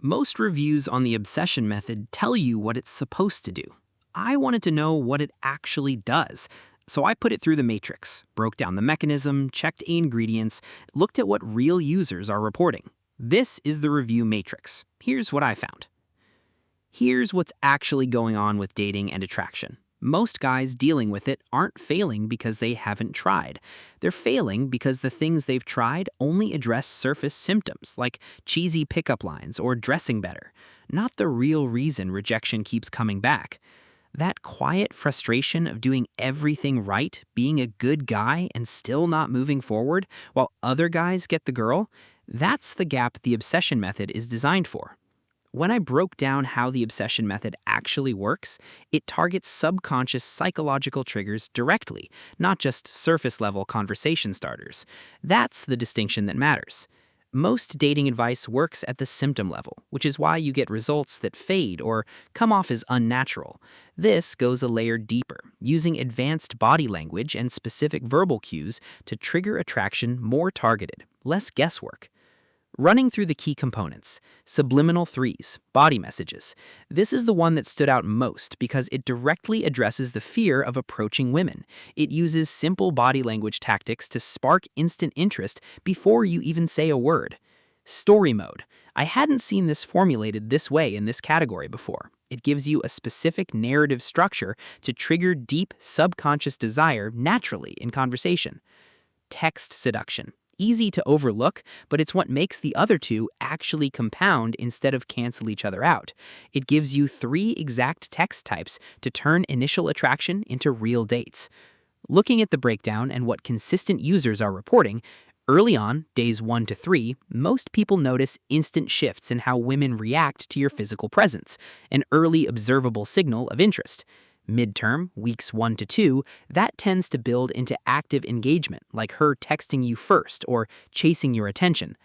Most reviews on the obsession method tell you what it's supposed to do. I wanted to know what it actually does, so I put it through the matrix, broke down the mechanism, checked ingredients, looked at what real users are reporting. This is the review matrix. Here's what I found. Here's what's actually going on with dating and attraction. Most guys dealing with it aren't failing because they haven't tried. They're failing because the things they've tried only address surface symptoms like cheesy pickup lines or dressing better, not the real reason rejection keeps coming back. That quiet frustration of doing everything right, being a good guy and still not moving forward while other guys get the girl, that's the gap the obsession method is designed for. When I broke down how the obsession method actually works, it targets subconscious psychological triggers directly, not just surface-level conversation starters. That's the distinction that matters. Most dating advice works at the symptom level, which is why you get results that fade or come off as unnatural. This goes a layer deeper, using advanced body language and specific verbal cues to trigger attraction more targeted, less guesswork. Running through the key components, subliminal threes, body messages. This is the one that stood out most because it directly addresses the fear of approaching women. It uses simple body language tactics to spark instant interest before you even say a word. Story mode. I hadn't seen this formulated this way in this category before. It gives you a specific narrative structure to trigger deep subconscious desire naturally in conversation. Text seduction. Easy to overlook, but it's what makes the other two actually compound instead of cancel each other out. It gives you 3 exact text types to turn initial attraction into real dates. Looking at the breakdown and what consistent users are reporting, early on, days 1 to 3, most people notice instant shifts in how women react to your physical presence, an early observable signal of interest. Midterm, weeks 1 to 2, that tends to build into active engagement, like her texting you first or chasing your attention.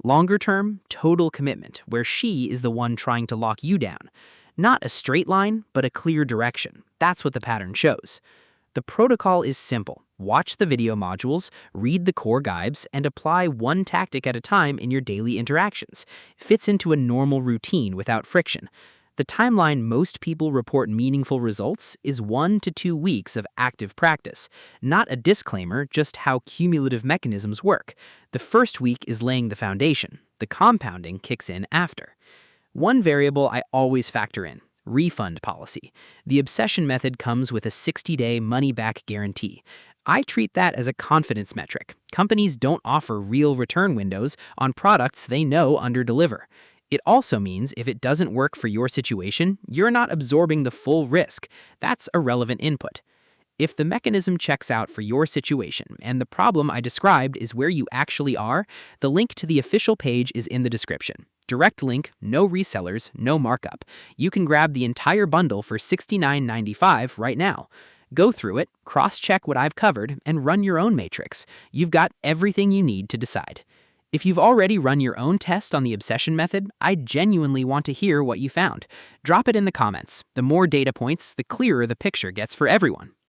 Longer term, total commitment, where she is the one trying to lock you down. Not a straight line, but a clear direction. That's what the pattern shows. The protocol is simple. Watch the video modules, read the core guides, and apply one tactic at a time in your daily interactions. Fits into a normal routine without friction. The timeline most people report meaningful results is 1 to 2 weeks of active practice. Not a disclaimer, just how cumulative mechanisms work. The first week is laying the foundation. The compounding kicks in after. One variable I always factor in: refund policy. The obsession method comes with a 60-day money-back guarantee. I treat that as a confidence metric. Companies don't offer real return windows on products they know underdeliver. It also means if it doesn't work for your situation, you're not absorbing the full risk. That's a relevant input. If the mechanism checks out for your situation and the problem I described is where you actually are, the link to the official page is in the description. Direct link, no resellers, no markup. You can grab the entire bundle for $69.95 right now. Go through it, cross-check what I've covered, and run your own matrix. You've got everything you need to decide. If you've already run your own test on the obsession method, I genuinely want to hear what you found. Drop it in the comments. The more data points, the clearer the picture gets for everyone.